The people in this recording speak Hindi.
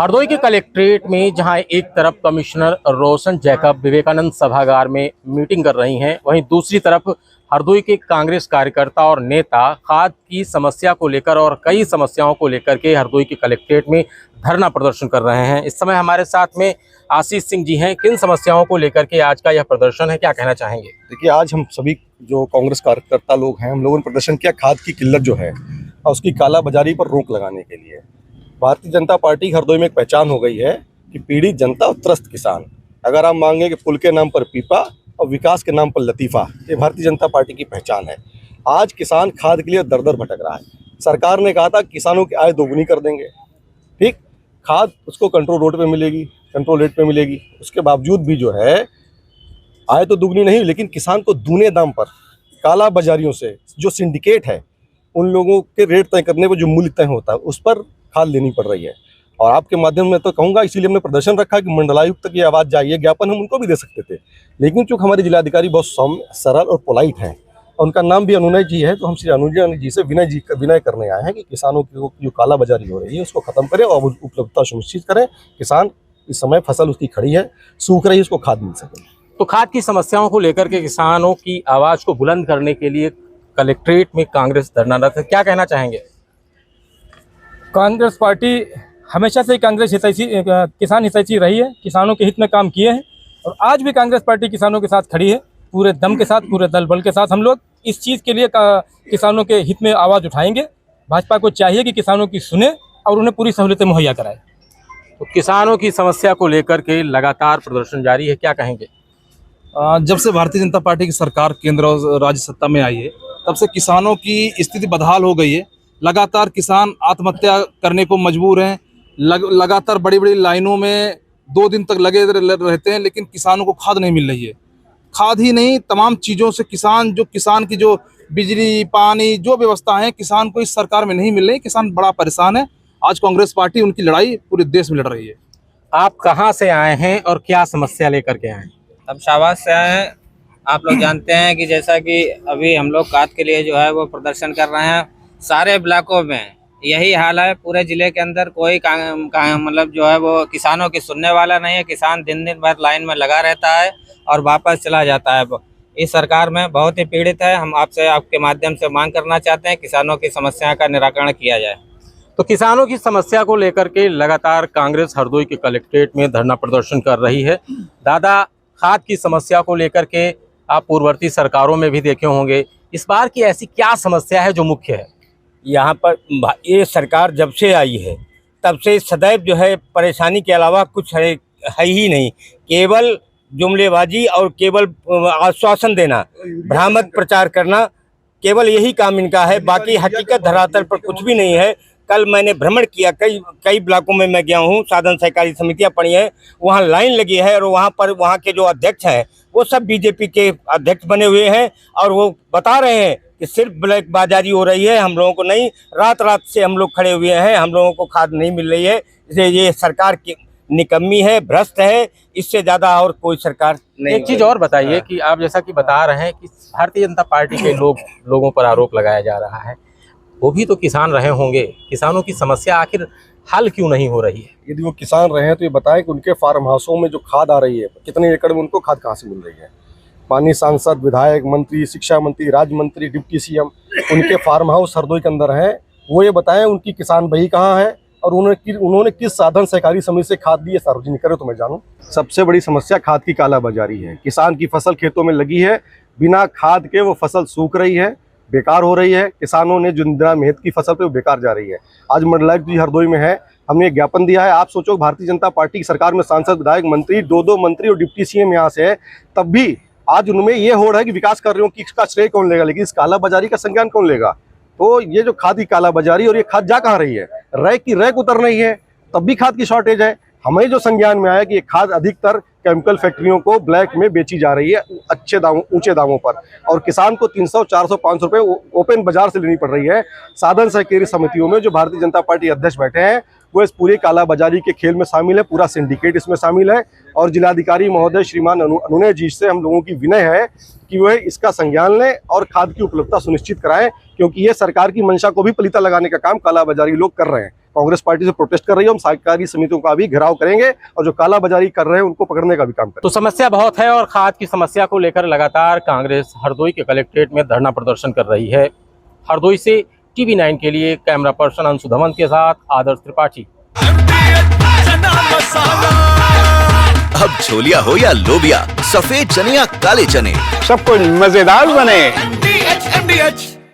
हरदोई के कलेक्ट्रेट में जहां एक तरफ कमिश्नर रोशन जैकब विवेकानंद सभागार में मीटिंग कर रही हैं, वहीं दूसरी तरफ हरदोई के कांग्रेस कार्यकर्ता और नेता खाद की समस्या को लेकर और कई समस्याओं को लेकर के हरदोई के कलेक्ट्रेट में धरना प्रदर्शन कर रहे हैं। इस समय हमारे साथ में आशीष सिंह जी हैं। किन समस्याओं को लेकर के आज का यह प्रदर्शन है, क्या कहना चाहेंगे? देखिए, आज हम सभी जो कांग्रेस कार्यकर्ता लोग हैं, हम लोगों ने प्रदर्शन किया खाद की किल्लत जो है और उसकी कालाबाजारी पर रोक लगाने के लिए। भारतीय जनता पार्टी हरदोई में एक पहचान हो गई है कि पीड़ित जनता और त्रस्त किसान। अगर आप मांगे कि पुल के नाम पर पीपा और विकास के नाम पर लतीफ़ा, ये भारतीय जनता पार्टी की पहचान है। आज किसान खाद के लिए दर दर भटक रहा है। सरकार ने कहा था किसानों की आय दोगुनी कर देंगे, ठीक, खाद उसको कंट्रोल रेट पे मिलेगी, कंट्रोल रेट पे मिलेगी। उसके बावजूद भी जो है आय तो दुगनी नहीं, लेकिन किसान को दूने दाम पर काला बाजारियों से जो सिंडिकेट है उन लोगों के रेट तय करने पर जो मूल्य तय होता है उस पर खाद लेनी पड़ रही है। और आपके माध्यम में तो कहूँगा, इसीलिए हमने प्रदर्शन रखा कि मंडलायुक्त तक ये आवाज़ जाइए। ज्ञापन हम उनको भी दे सकते थे, लेकिन चूँकि हमारे जिलाधिकारी बहुत सौम्य, सरल और पोलाइट हैं और उनका नाम भी अनुनय जी है, तो हम श्री अनुनय जी से विनय करने आए हैं कि किसानों की जो काला बाजारी हो रही है उसको खत्म करें और उपलब्धता सुनिश्चित करें। किसान इस समय फसल उसकी खड़ी है, सूख रही है, उसको खाद मिल सके। तो खाद की समस्याओं को लेकर के किसानों की आवाज़ को बुलंद करने के लिए कलेक्ट्रेट में कांग्रेस धरनारत है, क्या कहना चाहेंगे? कांग्रेस पार्टी हमेशा से कांग्रेस हितैषी, किसान हितैषी रही है, किसानों के हित में काम किए हैं और आज भी कांग्रेस पार्टी किसानों के साथ खड़ी है, पूरे दम के साथ, पूरे दल बल के साथ। हम लोग इस चीज़ के लिए किसानों के हित में आवाज़ उठाएंगे। भाजपा को चाहिए कि किसानों की सुने और उन्हें पूरी सहूलियतें मुहैया कराए। तो किसानों की समस्या को लेकर के लगातार प्रदर्शन जारी है, क्या कहेंगे? जब से भारतीय जनता पार्टी की सरकार केंद्र और राज्य सत्ता में आई है, तब से किसानों की स्थिति बदहाल हो गई है। लगातार किसान आत्महत्या करने को मजबूर हैं। लगातार बड़ी बड़ी लाइनों में 2 दिन तक लगे रहते हैं, लेकिन किसानों को खाद नहीं मिल रही है। खाद ही नहीं, तमाम चीज़ों से किसान की जो बिजली, पानी, जो व्यवस्था है किसान को इस सरकार में नहीं मिल रही। किसान बड़ा परेशान है। आज कांग्रेस पार्टी उनकी लड़ाई पूरे देश में लड़ रही है। आप कहाँ से आए हैं और क्या समस्या लेकर के आए हैं? अब शाबाश से आए हैं। आप लोग जानते हैं कि जैसा कि अभी हम लोग खाद के लिए जो है वो प्रदर्शन कर रहे हैं। सारे ब्लॉकों में यही हाल है। पूरे ज़िले के अंदर कोई मतलब जो है वो किसानों की सुनने वाला नहीं है। किसान दिन दिन भर लाइन में लगा रहता है और वापस चला जाता है। इस सरकार में बहुत ही पीड़ित है। हम आपसे, आपके माध्यम से मांग करना चाहते हैं किसानों की समस्या का निराकरण किया जाए। तो किसानों की समस्या को लेकर के लगातार कांग्रेस हरदोई के कलेक्ट्रेट में धरना प्रदर्शन कर रही है। दादा, खाद की समस्या को लेकर के आप पूर्ववर्ती सरकारों में भी देखे होंगे, इस बार की ऐसी क्या समस्या है जो मुख्य है? यहाँ पर ये सरकार जब से आई है तब से सदैव जो है परेशानी के अलावा कुछ है ही नहीं। केवल जुमलेबाजी और केवल आश्वासन देना, भ्रामक प्रचार करना, केवल यही काम इनका है। बाकी हकीकत धरातल पर कुछ भी नहीं है। कल मैंने भ्रमण किया, कई ब्लॉकों में मैं गया हूँ, साधन सहकारी समितियाँ पड़ी हैं, वहाँ लाइन लगी है और वहाँ पर वहाँ के जो अध्यक्ष हैं वो सब बीजेपी के अध्यक्ष बने हुए हैं और वो बता रहे हैं कि सिर्फ ब्लैक बाजारी हो रही है, हम लोगों को नहीं। रात रात से हम लोग खड़े हुए हैं, हम लोगों को खाद नहीं मिल रही है। इसलिए ये सरकार की निकम्मी है, भ्रष्ट है, इससे ज़्यादा और कोई सरकार नहीं। एक चीज़ और बताइए कि आप जैसा कि बता रहे हैं कि भारतीय जनता पार्टी के लोगों पर आरोप लगाया जा रहा है, वो भी तो किसान रहे होंगे। किसानों की समस्या आखिर हल क्यों नहीं हो रही है? यदि वो किसान रहे हैं तो ये बताएं कि उनके फार्म हाउसों में जो खाद आ रही है, कितने एकड़ में उनको खाद कहाँ से मिल रही है। पानी सांसद, विधायक, मंत्री, शिक्षा मंत्री, राज्य मंत्री, डिप्टी सीएम, उनके फार्म हाउस हरदोई के अंदर हैं। वो ये बताएं उनकी किसान बही कहाँ है और उन्होंने किस साधन सहकारी समिति से खाद दी है, सार्वजनिक करे तो मैं जानूँ। सबसे बड़ी समस्या खाद की कालाबाजारी है। किसान की फसल खेतों में लगी है, बिना खाद के वो फसल सूख रही है, बेकार हो रही है। किसानों ने जो इंदिरा मेहनत की फसल पे वो बेकार जा रही है। आज मंडलायुक्त जी हरदोई में है, हमने एक ज्ञापन दिया है। आप सोचो, भारतीय जनता पार्टी की सरकार में सांसद, विधायक, मंत्री, 2 मंत्री और डिप्टी सीएम यहाँ से है, तब भी आज उनमें ये हो रहा है कि विकास कार्यों की इसका श्रेय कौन लेगा, लेकिन इस कालाबाजारी का संज्ञान कौन लेगा? तो ये जो खाद की कालाबाजारी और ये खाद जा कहाँ रही है? रैक की रैक उतर रही है, तब भी खाद की शॉर्टेज है। हमें जो संज्ञान में आया कि ये खाद अधिकतर केमिकल फैक्ट्रियों को ब्लैक में बेची जा रही है अच्छे दामों, ऊंचे दामों पर, और किसान को 300, 400, 500 रुपये ओपन बाजार से लेनी पड़ रही है। साधन सहकारी समितियों में जो भारतीय जनता पार्टी अध्यक्ष बैठे हैं वो इस पूरी कालाबाजारी के खेल में शामिल है, पूरा सिंडिकेट इसमें शामिल है। और जिलाधिकारी महोदय श्रीमान अनुनय जी से हम लोगों की विनय है कि वह इसका संज्ञान लें और खाद की उपलब्धता सुनिश्चित कराएं, क्योंकि ये सरकार की मंशा को भी पलीता लगाने का काम कालाबाजारी लोग कर रहे हैं। कांग्रेस पार्टी से प्रोटेस्ट कर रही है। हम सहकारी समितियों का भी घेराव करेंगे और जो काला बाजारी कर रहे हैं उनको पकड़ने का भी काम करेंगे। तो समस्या बहुत है और खाद की समस्या को लेकर लगातार कांग्रेस हरदोई के कलेक्ट्रेट में धरना प्रदर्शन कर रही है। हरदोई से TV9 के लिए कैमरा पर्सन अंशु धवन के साथ आदर्श त्रिपाठी। अब छोलिया हो या लोबिया, सफेद चने या काले चने, सब कुछ मजेदार बने।